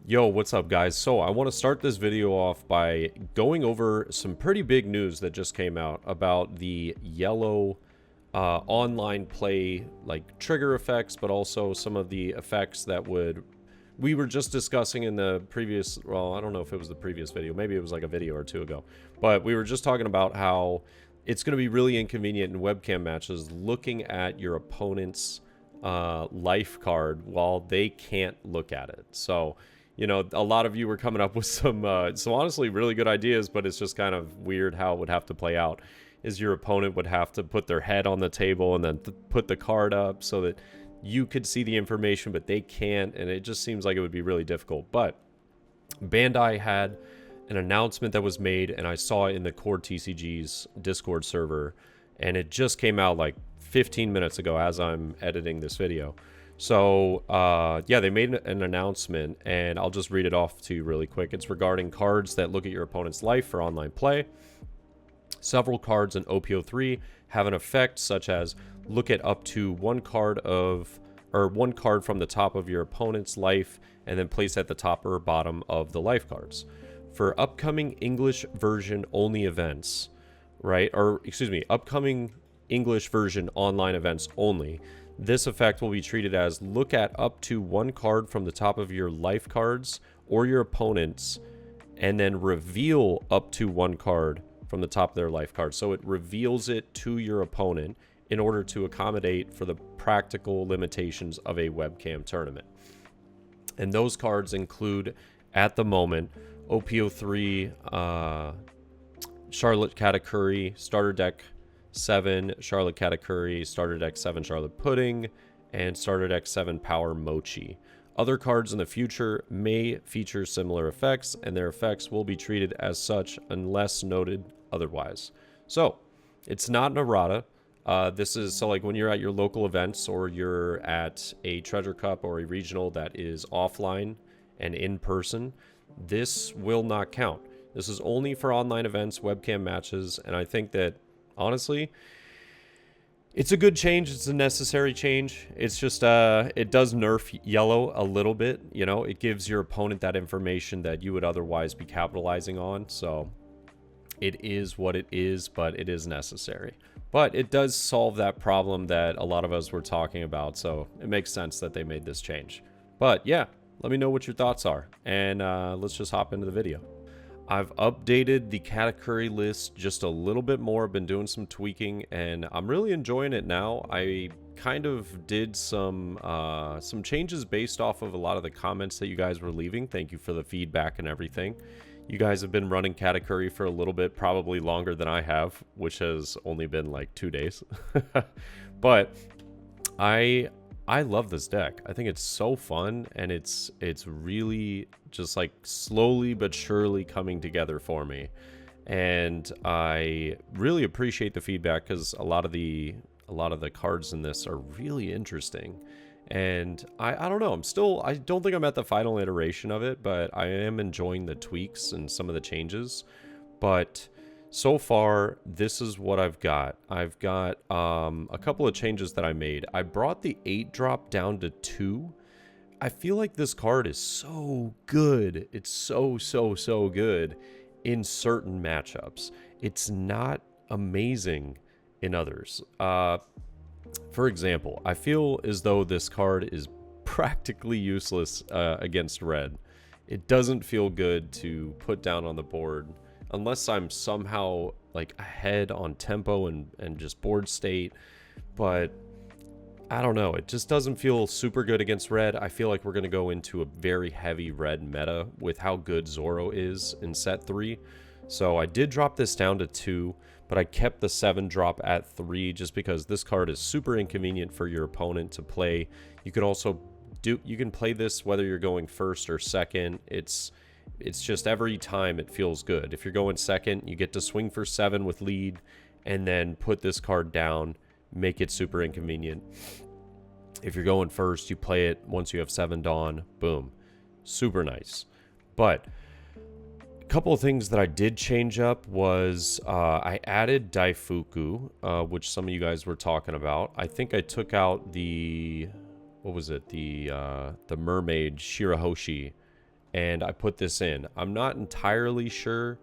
Yo, what's up, guys? So I want to start this video off by going over some pretty big news that just came out about the yellow online play, like trigger effects, but also some of the effects that we were just discussing in the previous, well, I don't know if it was the previous video, maybe it was like a video or two ago, but we were just talking about how it's going to be really inconvenient in webcam matches looking at your opponent's life card while they can't look at it. So, you know, a lot of you were coming up with some honestly really good ideas, but it's just kind of weird how it would have to play out. Is your opponent would have to put their head on the table and then put the card up so that you could see the information, but they can't, and it just seems like it would be really difficult. But Bandai had an announcement that was made, and I saw it in the Core TCG's Discord server, and it just came out like 15 minutes ago as I'm editing this video. So, yeah, they made an announcement, and I'll just read it off to you really quick. It's regarding cards that look at your opponent's life for online play. Several cards in OP03 have an effect such as look at up to one card from the top of your opponent's life and then place at the top or bottom of the life cards. For upcoming English version only events, right? Or, excuse me, upcoming English version online events only, this effect will be treated as look at up to one card from the top of your life cards or your opponent's and then reveal up to one card from the top of their life card. So it reveals it to your opponent in order to accommodate for the practical limitations of a webcam tournament. And those cards include, at the moment, OP03, Charlotte Katakuri, Starter Deck 7, Charlotte Katakuri, Starter Deck 7, Charlotte Pudding, and Starter Deck 7, Power Mochi. Other cards in the future may feature similar effects, and their effects will be treated as such unless noted otherwise. So, it's not an errata. This is, so like when you're at your local events or you're at a Treasure Cup or a regional that is offline and in person, this will not count. This is only for online events, webcam matches, and I think that, honestly, it's a good change. It's a necessary change. It's just, it does nerf yellow a little bit. You know, it gives your opponent that information that you would otherwise be capitalizing on. So it is what it is, but it is necessary. But it does solve that problem that a lot of us were talking about. So it makes sense that they made this change. But yeah, let me know what your thoughts are. And let's just hop into the video. I've updated the Katakuri list just a little bit more. I've been doing some tweaking, and I'm really enjoying it now. I kind of did some changes based off of a lot of the comments that you guys were leaving. Thank you for the feedback and everything. You guys have been running Katakuri for a little bit, probably longer than I have, which has only been like 2 days. But I love this deck. I think it's so fun, and it's really just like slowly but surely coming together for me. And I really appreciate the feedback because a lot of the cards in this are really interesting. And I don't know, I don't think I'm at the final iteration of it, but I am enjoying the tweaks and some of the changes. But so far, this is what I've got. I've got a couple of changes that I made. I brought the 8-drop down to 2. I feel like this card is so good. It's so good in certain matchups. It's not amazing in others. For example, I feel as though this card is practically useless against red. It doesn't feel good to put down on the board unless I'm somehow like ahead on tempo and just board state. But I don't know, it just doesn't feel super good against red. I feel like we're going to go into a very heavy red meta with how good Zoro is in set 3. So I did drop this down to 2, but I kept the 7 drop at 3 just because this card is super inconvenient for your opponent to play. You can also you can play this whether you're going first or second. It's just every time it feels good. If you're going second, you get to swing for 7 with lead and then put this card down, make it super inconvenient. If you're going first, you play it once you have 7 Dawn, boom. Super nice. But a couple of things that I did change up was I added Daifuku, which some of you guys were talking about. I think I took out the, what was it? The mermaid Shirahoshi and I put this in. I'm not entirely sure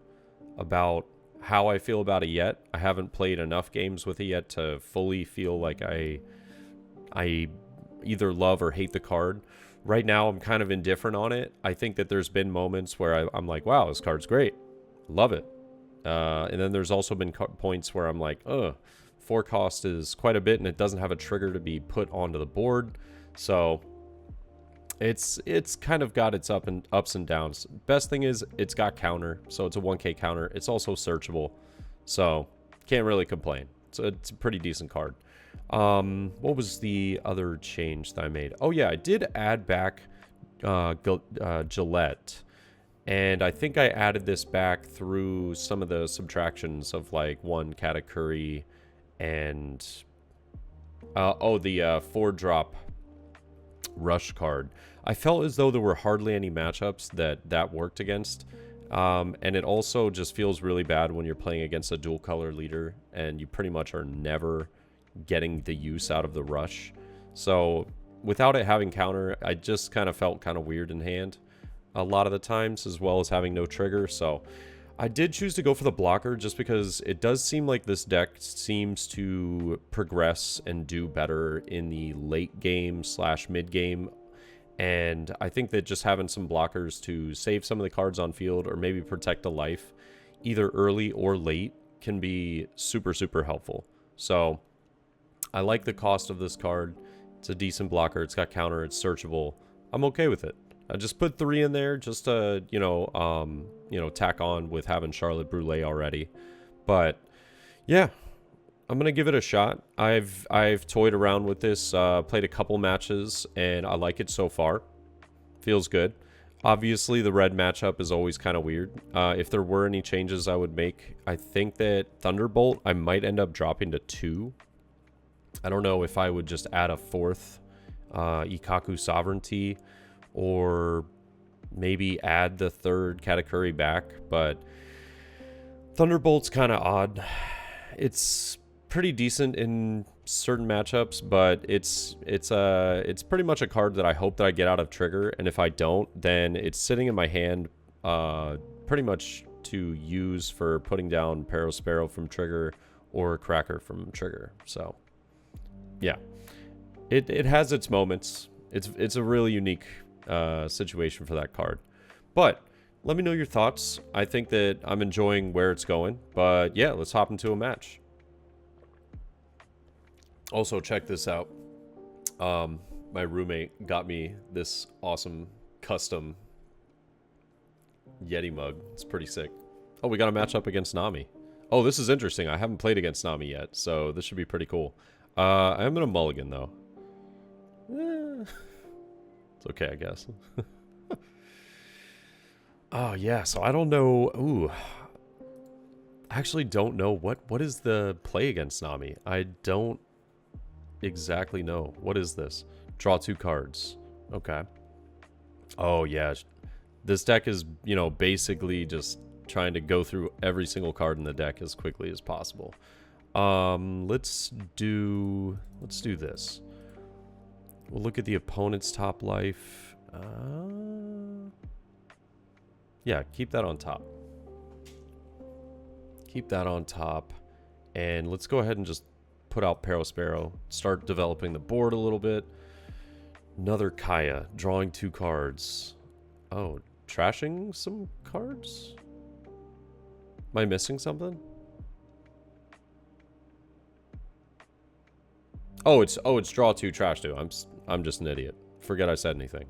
about how I feel about it yet. I haven't played enough games with it yet to fully feel like I either love or hate the card. Right now, I'm kind of indifferent on it. I think that there's been moments where I'm like, wow, this card's great. Love it. And then there's also been points where I'm like, 4 cost is quite a bit, and it doesn't have a trigger to be put onto the board. So it's kind of got its ups and downs. Best thing is it's got counter, so it's a 1k counter. It's also searchable, so can't really complain. So it's a pretty decent card. What was the other change that I made? Oh yeah, I did add back Gillette, and I think I added this back through some of the subtractions of like 1 Katakuri and the 4-drop rush card. I felt as though there were hardly any matchups that worked against, and it also just feels really bad when you're playing against a dual color leader and you pretty much are never getting the use out of the rush. So without it having counter, I just kind of felt kind of weird in hand a lot of the times, as well as having no trigger. So I did choose to go for the blocker just because it does seem like this deck seems to progress and do better in the late game / mid game. And I think that just having some blockers to save some of the cards on field or maybe protect a life either early or late can be super, super helpful. So I like the cost of this card. It's a decent blocker. It's got counter. It's searchable. I'm okay with it. I just put 3 in there just to, tack on with having Charlotte Brûlée already. But yeah, I'm gonna give it a shot. I've toyed around with this, played a couple matches, and I like it so far. Feels good. Obviously, the red matchup is always kind of weird. If there were any changes I would make, I think that Thunderbolt I might end up dropping to 2. I don't know if I would just add a 4th Ikaku Sovereignty, or maybe add the 3rd Katakuri back, but Thunderbolt's kind of odd. It's pretty decent in certain matchups, but it's pretty much a card that I hope that I get out of trigger, and if I don't, then it's sitting in my hand pretty much to use for putting down Sparrow from trigger or Cracker from trigger. So yeah, it has its moments. It's a really unique situation for that card. But let me know your thoughts. I think that I'm enjoying where it's going. But yeah, let's hop into a match. Also, check this out. My roommate got me this awesome custom Yeti mug. It's pretty sick. Oh, we got a match up against Nami. Oh, this is interesting. I haven't played against Nami yet, so this should be pretty cool. I am in a mulligan, though. It's okay, I guess. Oh, yeah, so I don't know. Ooh. I actually don't know. What is the play against Nami? I don't exactly know. What is this? Draw 2 cards. Okay. Oh, yeah. This deck is, basically just trying to go through every single card in the deck as quickly as possible. Let's do this. We'll look at the opponent's top life. Yeah, keep that on top. Keep that on top. And let's go ahead and just put out Sparrow. Start developing the board a little bit. Another Kaya. Drawing 2 cards. Oh, trashing some cards? Am I missing something? Oh, it's draw 2, trash 2. I'm just an idiot. Forget I said anything.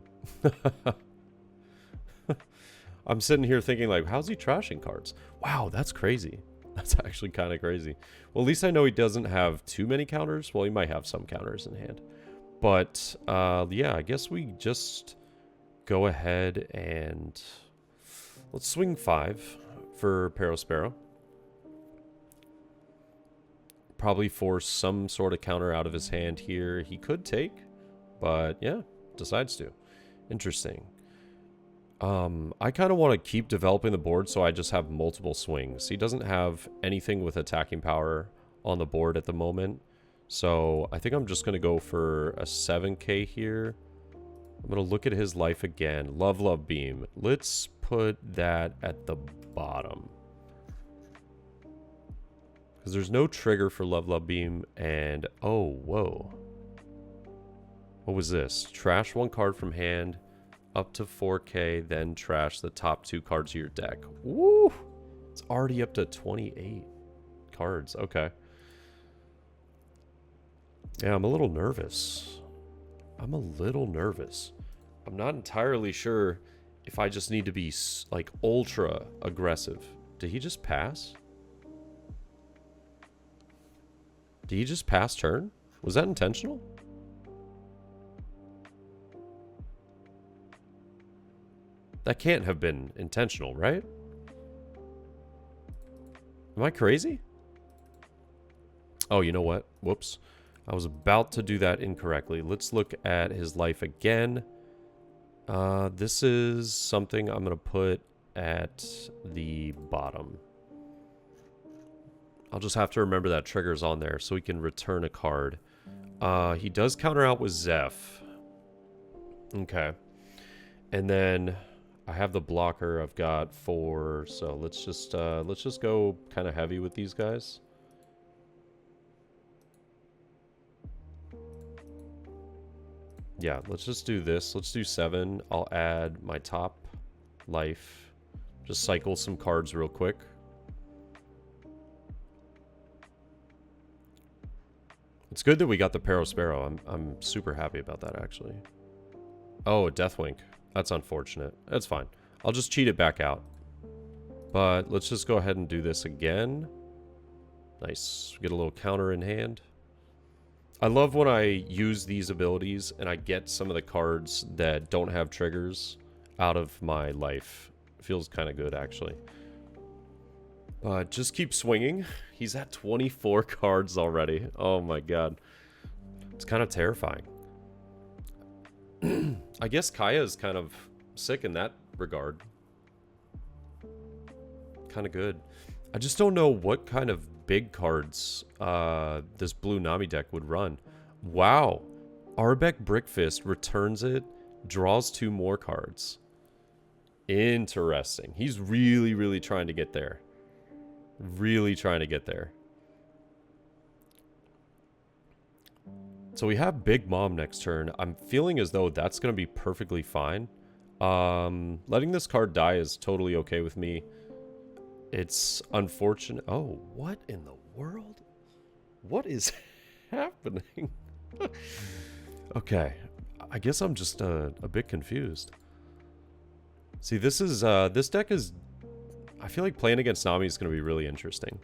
I'm sitting here thinking, like, how's he trashing cards? Wow, that's crazy. That's actually kind of crazy. Well, at least I know he doesn't have too many counters. Well, he might have some counters in hand. But, yeah, I guess we just go ahead and let's swing 5 for Sparrow. Probably force some sort of counter out of his hand here. He could take, but yeah, decides to. Interesting. I kind of want to keep developing the board so I just have multiple swings. He doesn't have anything with attacking power on the board at the moment. So I think I'm just going to go for a 7k here. I'm going to look at his life again. Love Beam. Let's put that at the bottom. Because there's no trigger for Love Beam. And, oh, whoa. What was this? Trash one card from hand up to 4K, then trash the top 2 cards of your deck. Woo! It's already up to 28 cards. Okay. Yeah, I'm a little nervous. I'm not entirely sure if I just need to be, like, ultra aggressive. Did he just pass? Did he just pass turn? Was that intentional? That can't have been intentional, right? Am I crazy? Oh, you know what? Whoops. I was about to do that incorrectly. Let's look at his life again. This is something I'm going to put at the bottom. I'll just have to remember that trigger's on there so he can return a card. He does counter out with Zeph. Okay. And then I have the blocker. I've got 4. So let's just go kind of heavy with these guys. Yeah, let's just do this. Let's do 7. I'll add my top life. Just cycle some cards real quick. It's good that we got the Parosparrow. I'm super happy about that, actually. Oh, a Deathwink. That's unfortunate. That's fine. I'll just cheat it back out. But let's just go ahead and do this again. Nice. Get a little counter in hand. I love when I use these abilities and I get some of the cards that don't have triggers out of my life. It feels kind of good, actually. Just keep swinging. He's at 24 cards already. Oh my god. It's kind of terrifying. I guess Kaya is kind of sick in that regard. Kind of good. I just don't know what kind of big cards this blue Nami deck would run. Wow. Arbeck Brickfist returns it, draws 2 more cards. Interesting. He's really, really trying to get there. Really trying to get there. So we have Big Mom next turn. I'm feeling as though that's going to be perfectly fine. Letting this card die is totally okay with me. It's unfortunate. Oh, what in the world? What is happening? Okay. I guess I'm just a bit confused. See, this deck is... I feel like playing against Nami is going to be really interesting.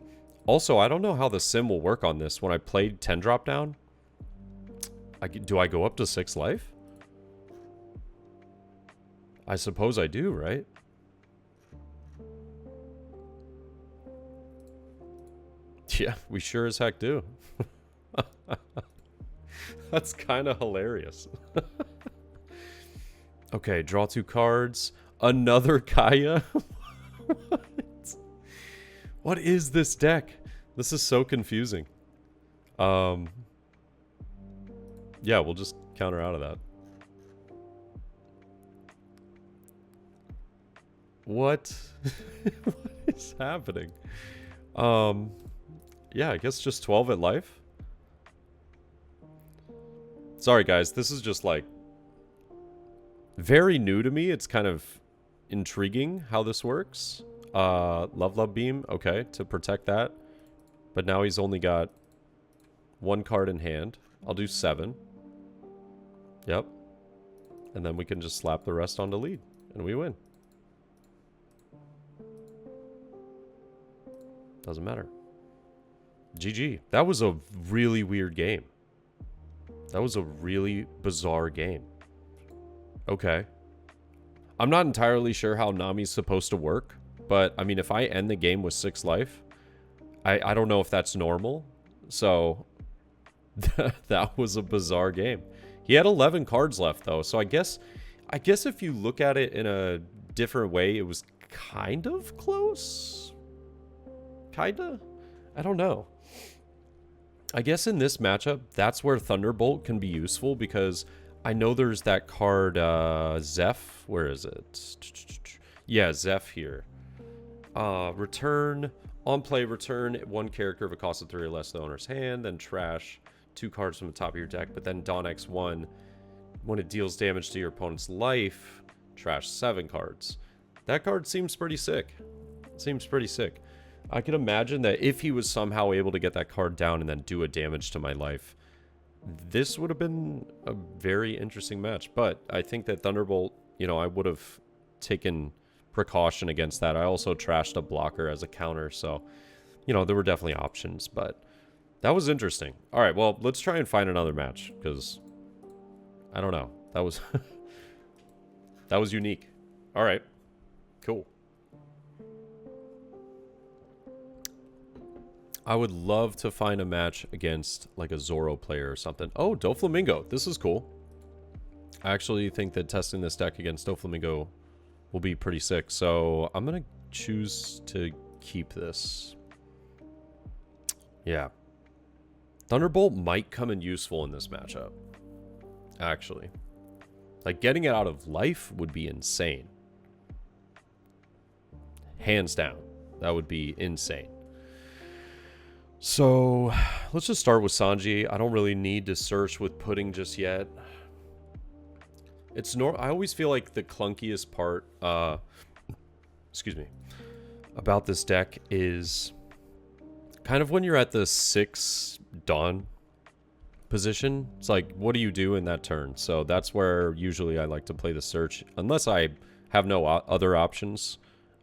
Also, I don't know how the sim will work on this. When I played 10 drop down, do I go up to 6 life? I suppose I do, right? Yeah, we sure as heck do. That's kind of hilarious. Okay, draw 2 cards. Another Kaya? What is this deck? This is so confusing. Yeah, we'll just counter out of that. What? What is happening? Yeah, I guess just 12 at life. Sorry, guys. This is just, like, very new to me. It's kind of intriguing how this works. Love Beam. Okay, to protect that. But now he's only got 1 card in hand. I'll do 7. Yep. And then we can just slap the rest onto lead. And we win. Doesn't matter. GG. That was a really weird game. That was a really bizarre game. Okay. I'm not entirely sure how Nami's supposed to work. But, I mean, if I end the game with 6 life, I don't know if that's normal. So, that was a bizarre game. He had 11 cards left, though. So, I guess if you look at it in a different way, it was kind of close. Kinda? I don't know. I guess in this matchup, that's where Thunderbolt can be useful because I know there's that card, Zeph. Where is it? Yeah, Zeph here. Return. On play, return one character of a cost of 3 or less to the owner's hand, then trash 2 cards from the top of your deck, but then Don X1, when it deals damage to your opponent's life, trash 7 cards. That card seems pretty sick. Seems pretty sick. I could imagine that if he was somehow able to get that card down and then do a damage to my life, this would have been a very interesting match. But I think that Thunderbolt, you know, I would have taken precaution against that. I also trashed a blocker as a counter, so, you know, there were definitely options, but that was interesting. All right, well, let's try and find another match, because I don't know. That was that was unique. All right, cool. I would love to find a match against like a Zoro player or something. Oh, Doflamingo. This is cool. I actually think that testing this deck against Doflamingo will be pretty sick. So I'm going to choose to keep this. Yeah. Thunderbolt might come in useful in this matchup. Actually. Like, getting it out of life would be insane. Hands down. That would be insane. So, let's just start with Sanji. I don't really need to search with Pudding just yet. I always feel like the clunkiest part, excuse me, about this deck is kind of when you're at the 6 Dawn position. It's like, what do you do in that turn? So that's where usually I like to play the search. Unless I have no other options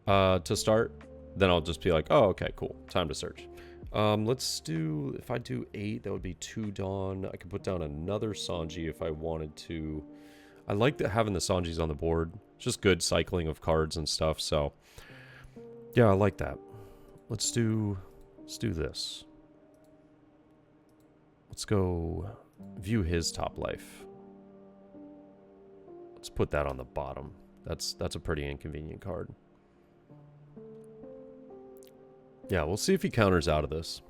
to start, then I'll just be like, oh, okay, cool, time to search. Let's do, if I do 8, that would be 2 Dawn. I could put down another Sanji if I wanted to. I like having the Sanjis on the board. It's just good cycling of cards and stuff, so yeah, I like that. Let's do this. Let's go view his top life. Let's put that on the bottom. That's a pretty inconvenient card. Yeah, we'll see if he counters out of this.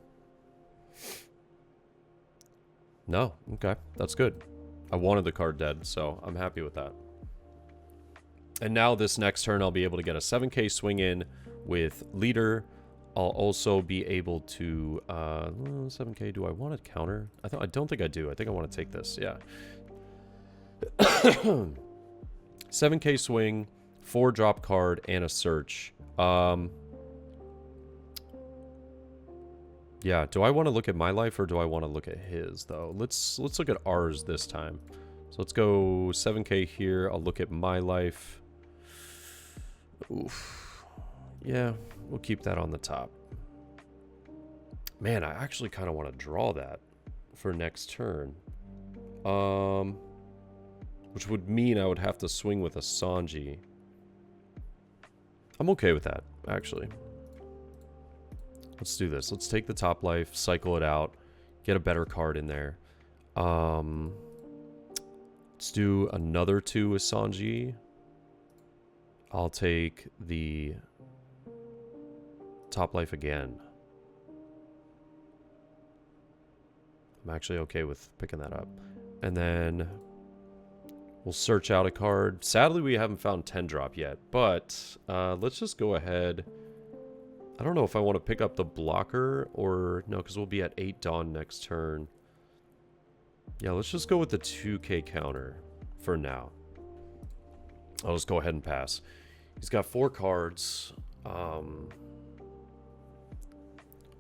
No, okay, that's good. I wanted the card dead, so I'm happy with that. And now this next turn, I'll be able to get a 7k swing in with Leader. I'll also be able to... 7k, do I want to counter? I don't think I do. I think I want to take this, yeah. 7k swing, 4 drop card, and a search. Yeah, do I want to look at my life or do I want to look at his, though? Let's look at ours this time. So let's go 7k here. I'll look at my life. Oof. Yeah, we'll keep that on the top. Man, I actually kind of want to draw that for next turn. Which would mean I would have to swing with a Sanji. I'm okay with that, actually. Let's do this. Let's take the top life, cycle it out, get a better card in there. Let's do another 2 with Sanji. I'll take the top life again. I'm actually okay with picking that up. And then we'll search out a card. Sadly, we haven't found 10 drop yet, but let's just go ahead. I don't know if I want to pick up the blocker or no, because we'll be at 8 Dawn next turn. Yeah, let's just go with the 2k counter for now. I'll just go ahead and pass. He's got 4 cards.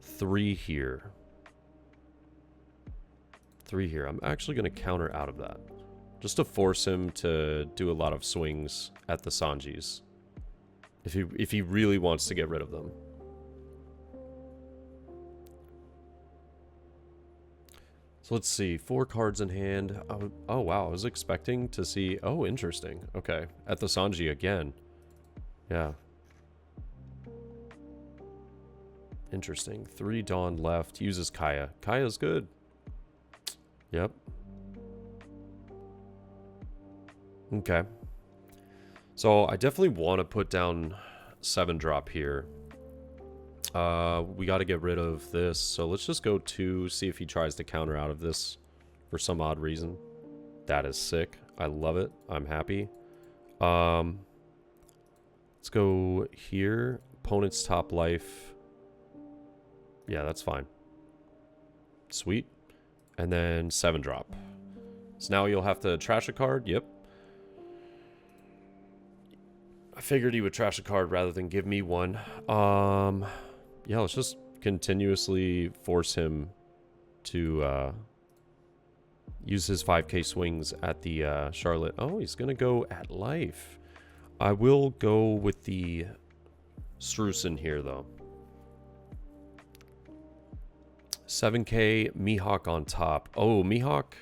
3 here. 3 here. I'm actually going to counter out of that, just to force him to do a lot of swings at the Sanjis. If he really wants to get rid of them. So let's see, 4 cards in hand. Oh, wow, I was expecting to see... Oh, interesting. Okay, at the Sanji again. Yeah. Interesting. 3 Dawn left. Uses Kaya. Kaya's good. Yep. Okay. So I definitely want to put down 7 drop here. We got to get rid of this, so let's just go 2, see if he tries to counter out of this for some odd reason. That is sick. I love it. I'm happy. Let's go here. Opponent's top life. Yeah, that's fine. Sweet. And then 7 drop. So now you'll have to trash a card. Yep. I figured he would trash a card rather than give me one. Yeah, let's just continuously force him to use his 5k swings at the Charlotte. Oh, he's going to go at life. I will go with the Strusen here, though. 7k, Mihawk on top. Oh, Mihawk's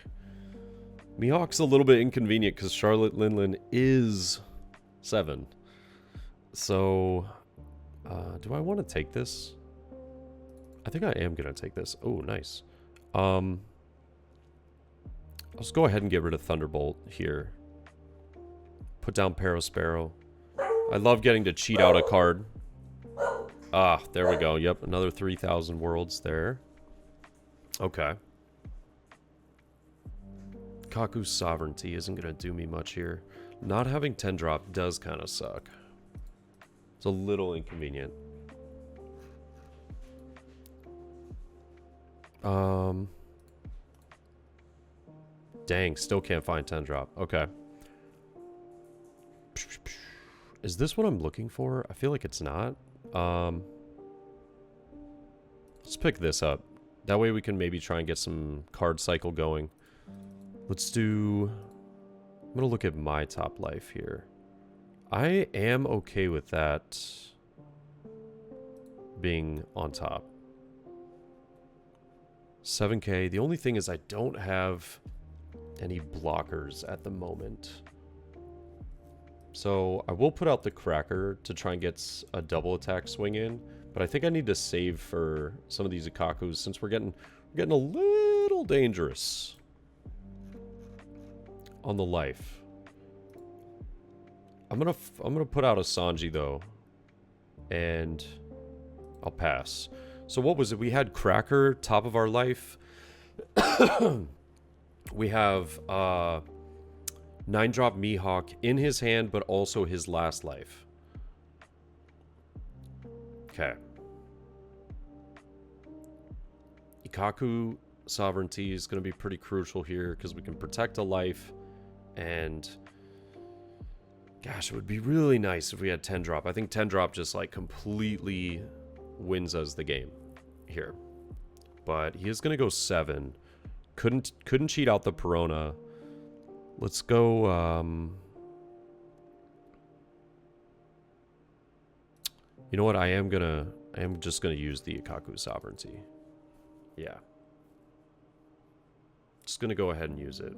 a little bit inconvenient because Charlotte Linlin is 7. So, do I want to take this? I think I am going to take this. Oh, nice. Let's go ahead and get rid of Thunderbolt here. Put down Parasparrow. I love getting to cheat out a card. Ah, there we go. Yep, another 3,000 worlds there. Okay. Kaku's Sovereignty isn't going to do me much here. Not having 10 drop does kind of suck. It's a little inconvenient. Dang, still can't find 10 drop. Okay. Is this what I'm looking for? I feel like it's not. Let's pick this up. That way we can maybe try and get some card cycle going. Let's do... I'm going to look at my top life here. I am okay with that being on top. 7k. The only thing is I don't have any blockers at the moment. So I will put out the Cracker to try and get a double attack swing in. But I think I need to save for some of these Ikakus since we're getting a little dangerous on the life. I'm gonna put out a Sanji though, and I'll pass. So what was it? We had Cracker, top of our life. We have 9-drop Mihawk in his hand, but also his last life. Okay. Ikaku Sovereignty is going to be pretty crucial here because we can protect a life, and gosh, it would be really nice if we had 10 drop. I think 10 drop just like completely wins us the game here. But he is going to go 7. Couldn't cheat out the Perona. Let's go you know what? I am just gonna use the Ikaku Sovereignty. Yeah. Just gonna go ahead and use it.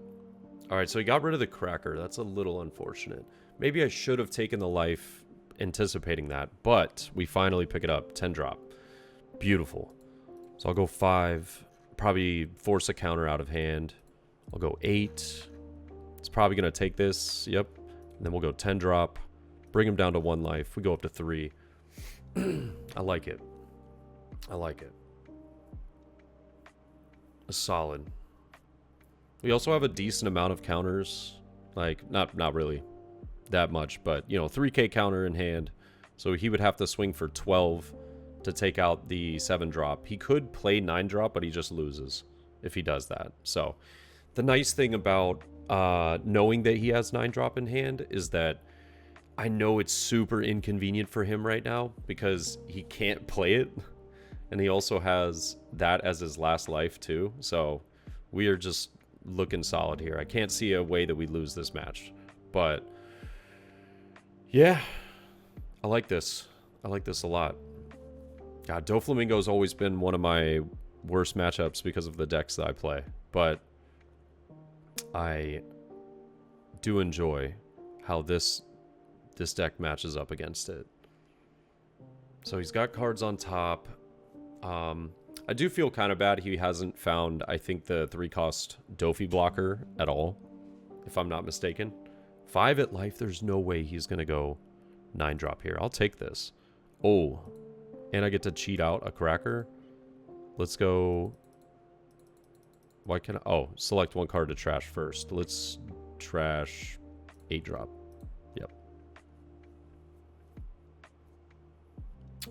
Alright, so he got rid of the Cracker. That's a little unfortunate. Maybe I should have taken the life anticipating that, but we finally pick it up. 10 drop. Beautiful. So I'll go 5. Probably force a counter out of hand. I'll go 8. It's probably gonna take this. Yep. And then we'll go 10 drop. Bring him down to 1 life. We go up to 3. I like it. I like it. Solid. We also have a decent amount of counters. Like, not really that much, but, you know, 3k counter in hand. So he would have to swing for 12 to take out the 7 drop. He could play 9 drop, but he just loses if he does that. So the nice thing about knowing that he has 9 drop in hand is that I know it's super inconvenient for him right now because he can't play it. And he also has that as his last life too. So we are just looking solid here. I can't see a way that we lose this match. But yeah, I like this. I like this a lot. God, Doflamingo's always been one of my worst matchups because of the decks that I play. But I do enjoy how this deck matches up against it. So he's got cards on top. I do feel kind of bad he hasn't found, I think, the 3-cost Doffy blocker at all, if I'm not mistaken. 5 at life, there's no way he's going to go 9 drop here. I'll take this. Oh, and I get to cheat out a Cracker. Let's go Why can't I? Oh, select one card to trash first. Let's trash 8-drop. Yep.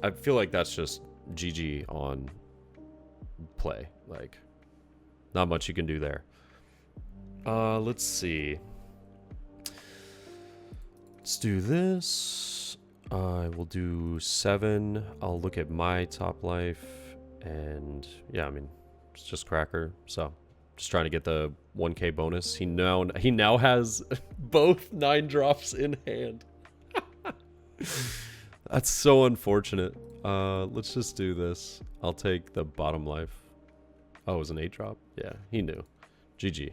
I feel like that's just GG on play. Like, not much you can do there. Let's see. Let's do this. I will do 7. I'll look at my top life. And yeah, I mean, it's just Cracker. So just trying to get the 1k bonus. He now has both 9 drops in hand. That's so unfortunate. Let's just do this. I'll take the bottom life. Oh, it was an 8-drop? Yeah, he knew. GG.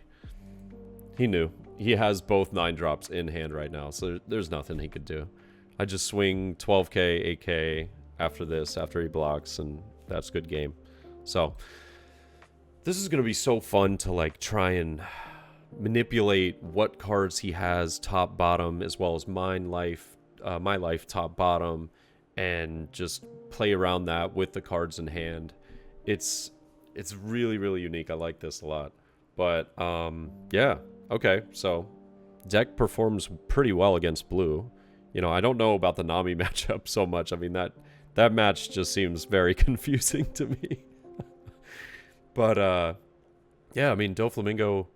He knew. He has both 9 drops in hand right now, so there's nothing he could do. I just swing 12k, 8k after this, after he blocks, and that's good game. So this is going to be so fun to like try and manipulate what cards he has top, bottom, as well as my life top, bottom, and just play around that with the cards in hand. It's really, really unique. I like this a lot. But yeah, okay, so deck performs pretty well against blue. You know, I don't know about the Nami matchup so much. I mean, that match just seems very confusing to me. But yeah, I mean, Doflamingo,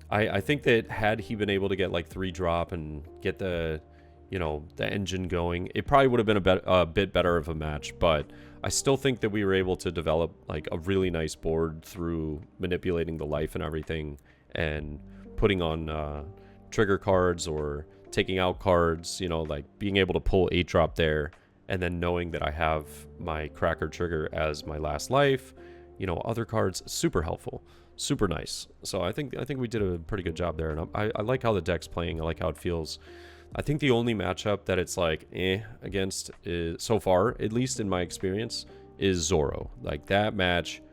I think that had he been able to get like 3-drop and get the, you know, the engine going, it probably would have been a bit better of a match. But I still think that we were able to develop like a really nice board through manipulating the life and everything, and putting on trigger cards or taking out cards, you know, like being able to pull 8-drop there, and then knowing that I have my Cracker trigger as my last life, you know, other cards, super helpful, super nice. So I think we did a pretty good job there, and I like how the deck's playing. I like how it feels. I think the only matchup that it's like against is, so far, at least in my experience, is Zoro. Like, that match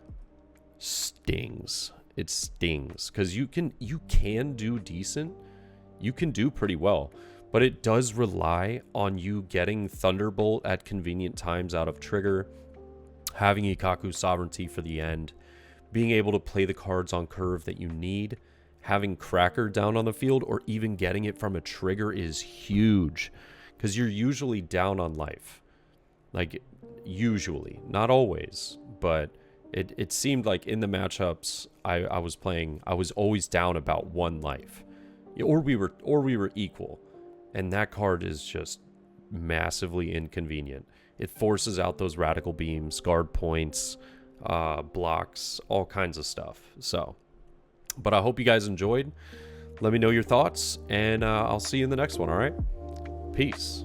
stings. It stings because you can do decent. You can do pretty well, but it does rely on you getting Thunderbolt at convenient times out of trigger, having Ikaku sovereignty for the end, being able to play the cards on curve that you need, having Cracker down on the field, or even getting it from a trigger is huge, because you're usually down on life. Like, usually, not always, but it seemed like in the matchups I was playing, I was always down about 1 life, or we were equal, and that card is just massively inconvenient. It forces out those radical beams, guard points, blocks, all kinds of stuff. So, but I hope you guys enjoyed. Let me know your thoughts, and I'll see you in the next one. All right, peace.